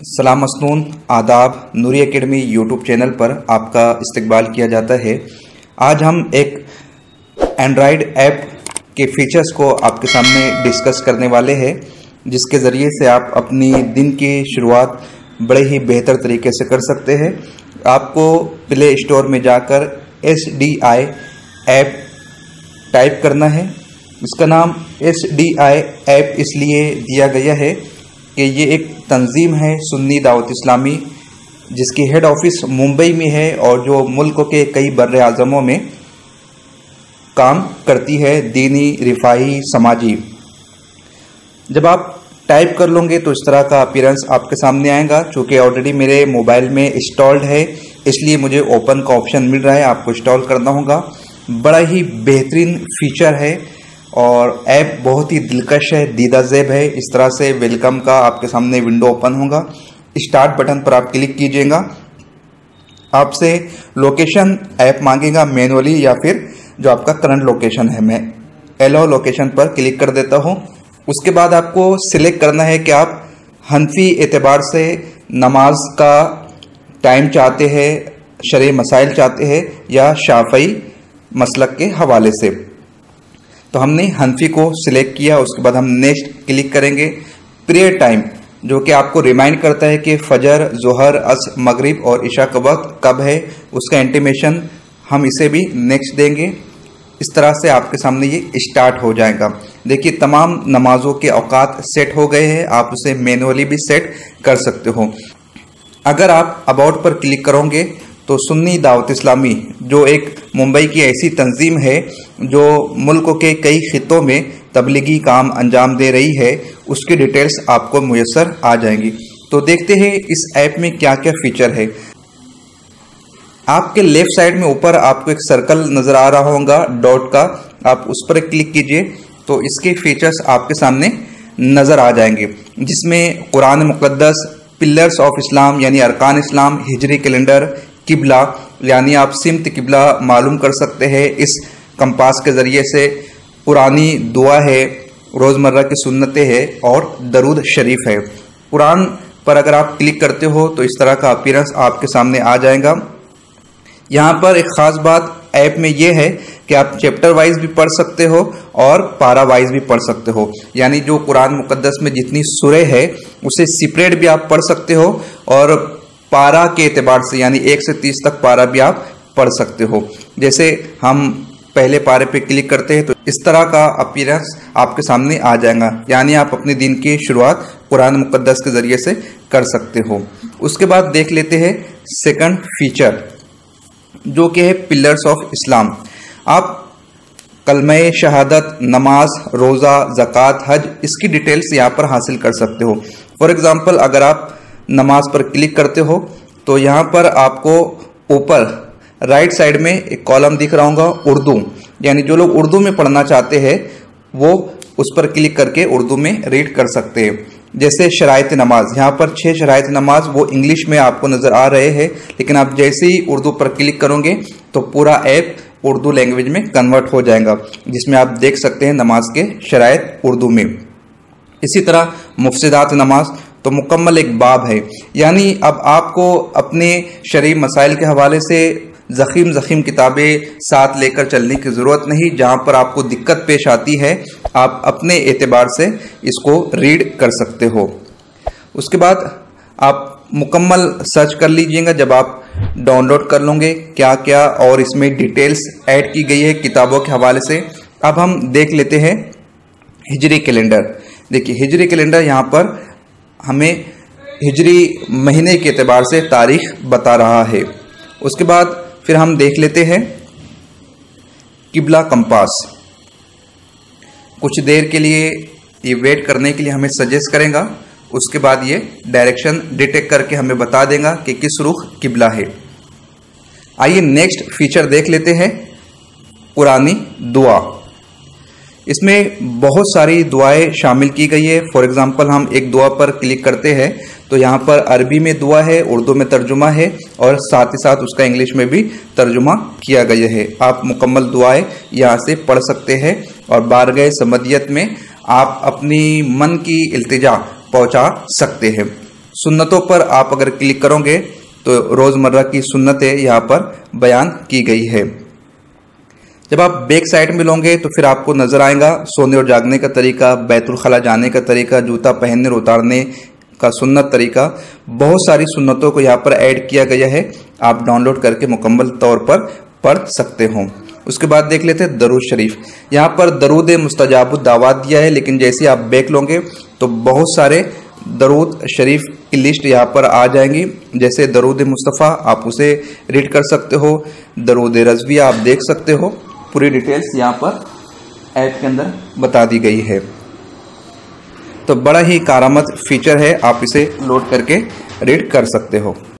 सलाम मसनून आदाब नूरी academy YouTube channel पर आपका इस्तकबाल किया जाता है। आज हम एक एंड्रॉयड ऐप के फीचर्स को आपके सामने डिस्कस करने वाले हैं, जिसके ज़रिए से आप अपनी दिन की शुरुआत बड़े ही बेहतर तरीके से कर सकते हैं। आपको प्ले स्टोर में जाकर SDI ऐप टाइप करना है। इसका नाम SDI ऐप इसलिए दिया गया है कि ये एक तंजीम है सुन्नी दावत इस्लामी, जिसकी हेड ऑफिस मुंबई में है और जो मुल्क के कई बर्रे आज़मों में काम करती है, दीनी, रिफाही, समाजी। जब आप टाइप कर लोगे तो इस तरह का अपीयरेंस आपके सामने आएगा। चूँकि ऑलरेडी मेरे मोबाइल में इंस्टॉल्ड है, इसलिए मुझे ओपन का ऑप्शन मिल रहा है। आपको इंस्टॉल करना होगा। बड़ा ही बेहतरीन फीचर है और ऐप बहुत ही दिलकश है, दीदाज़ेब है। इस तरह से वेलकम का आपके सामने विंडो ओपन होगा। स्टार्ट बटन पर आप क्लिक कीजिएगा। आपसे लोकेशन ऐप मांगेगा मैनुअली या फिर जो आपका करंट लोकेशन है। मैं एलो लोकेशन पर क्लिक कर देता हूँ। उसके बाद आपको सिलेक्ट करना है कि आप हनफी एतबार से नमाज का टाइम चाहते हैं, शरई मसाइल चाहते हैं या शाफई मसलक के हवाले से। तो हमने हनफी को सिलेक्ट किया। उसके बाद हम नेक्स्ट क्लिक करेंगे। प्रेयर टाइम जो कि आपको रिमाइंड करता है कि फजर, जोहर, असर, मगरिब और इशा का वक्त कब है, उसका इंटीमेशन हम इसे भी नेक्स्ट देंगे। इस तरह से आपके सामने ये स्टार्ट हो जाएगा। देखिए तमाम नमाजों के औकात सेट हो गए हैं। आप उसे मैनुअली भी सेट कर सकते हो। अगर आप अबाउट पर क्लिक करोगे तो सुन्नी दावत इस्लामी जो एक मुंबई की ऐसी तंजीम है जो मुल्क के कई खितों में तबलीगी काम अंजाम दे रही है, उसकी डिटेल्स आपको मुयस्सर आ जाएंगी। तो देखते हैं इस ऐप में क्या क्या फीचर है। आपके लेफ्ट साइड में ऊपर आपको एक सर्कल नज़र आ रहा होगा डॉट का, आप उस पर क्लिक कीजिए तो इसके फीचर्स आपके सामने नज़र आ जाएंगे, जिसमें कुरान मुक़द्दस, पिलर्स ऑफ इस्लाम यानी अरकान इस्लाम, हिजरी कैलेंडर, किबला यानी आप सिमत किबला मालूम कर सकते हैं इस कंपास के ज़रिए से, पुरानी दुआ है, रोज़मर्रा की सुन्नतें हैं और दरूद शरीफ है। कुरान पर अगर आप क्लिक करते हो तो इस तरह का अपीयरेंस आपके सामने आ जाएगा। यहाँ पर एक ख़ास बात ऐप में ये है कि आप चैप्टर वाइज भी पढ़ सकते हो और पारा वाइज भी पढ़ सकते हो। यानी जो कुरान मुक़द्दस में जितनी सूरे है उसे सेपरेट भी आप पढ़ सकते हो और पारा के एतबार से यानी 1 से 30 तक पारा भी आप पढ़ सकते हो। जैसे हम पहले पारे पे क्लिक करते हैं तो इस तरह का अपीयरेंस आपके सामने आ जाएगा। यानी आप अपने दिन की शुरुआत कुरान मुक़द्दस के ज़रिए से कर सकते हो। उसके बाद देख लेते हैं सेकंड फीचर जो कि है पिलर्स ऑफ इस्लाम। आप कलमे शहादत, नमाज, रोज़ा, ज़कात, हज, इसकी डिटेल्स यहाँ पर हासिल कर सकते हो। फॉर एग्ज़ाम्पल अगर आप नमाज पर क्लिक करते हो तो यहाँ पर आपको ऊपर राइट साइड में एक कॉलम दिख रहा होगा उर्दू, यानी जो लोग उर्दू में पढ़ना चाहते हैं वो उस पर क्लिक करके उर्दू में रीड कर सकते हैं। जैसे शराइत नमाज, यहाँ पर 6 शराइत नमाज वो इंग्लिश में आपको नज़र आ रहे हैं, लेकिन आप जैसे ही उर्दू पर क्लिक करोगे तो पूरा ऐप उर्दू लैंग्वेज में कन्वर्ट हो जाएगा, जिसमें आप देख सकते हैं नमाज के शराइत उर्दू में। इसी तरह मुफ्सिदात नमाज तो मुकम्मल एक बाब है, यानी अब आपको अपने शरई मसाइल के हवाले से ज़ख़ीम किताबें साथ लेकर चलने की ज़रूरत नहीं। जहाँ पर आपको दिक्कत पेश आती है आप अपने एतबार से इसको रीड कर सकते हो। उसके बाद आप मुकम्मल सर्च कर लीजिएगा जब आप डाउनलोड कर लोगे क्या क्या और इसमें डिटेल्स ऐड की गई है किताबों के हवाले से। अब हम देख लेते हैं हिजरी कैलेंडर। देखिए हिजरी कैलेंडर यहाँ पर हमें हिजरी महीने के एतबार से तारीख बता रहा है। उसके बाद फिर हम देख लेते हैं किबला कंपास। कुछ देर के लिए ये वेट करने के लिए हमें सजेस्ट करेगा। उसके बाद ये डायरेक्शन डिटेक्ट करके हमें बता देगा कि किस रुख किबला है। आइए नेक्स्ट फीचर देख लेते हैं पुरानी दुआ। इसमें बहुत सारी दुआएं शामिल की गई है। फॉर एग्जांपल हम एक दुआ पर क्लिक करते हैं तो यहाँ पर अरबी में दुआ है, उर्दू में तर्जुमा है और साथ ही साथ उसका इंग्लिश में भी तर्जुमा किया गया है। आप मुकम्मल दुआएं यहाँ से पढ़ सकते हैं और बारगाह समदियत में आप अपनी मन की इल्तिजा पहुँचा सकते हैं। सुन्नतों पर आप अगर क्लिक करोगे तो रोज़मर्रा की सुन्नतें यहाँ पर बयान की गई है। जब आप बैक साइड में लोगे तो फिर आपको नजर आएगा सोने और जागने का तरीका, बैतुल खला जाने का तरीका, जूता पहनने और उतारने का सुन्नत तरीका, बहुत सारी सुन्नतों को यहाँ पर ऐड किया गया है। आप डाउनलोड करके मुकम्मल तौर पर पढ़ सकते हो। उसके बाद देख लेते हैं दरूद शरीफ। यहाँ पर दरूद मुस्तजाबुद दावात दिया है, लेकिन जैसे आप बैक लोगे तो बहुत सारे दरूद शरीफ की लिस्ट यहाँ पर आ जाएंगी। जैसे दरूद मुस्तफ़ा आप उसे रीड कर सकते हो, दरूद रज़विया आप देख सकते हो। पूरी डिटेल्स यहाँ पर ऐप के अंदर बता दी गई है। तो बड़ा ही कारआमद फीचर है, आप इसे लोड करके रीड कर सकते हो।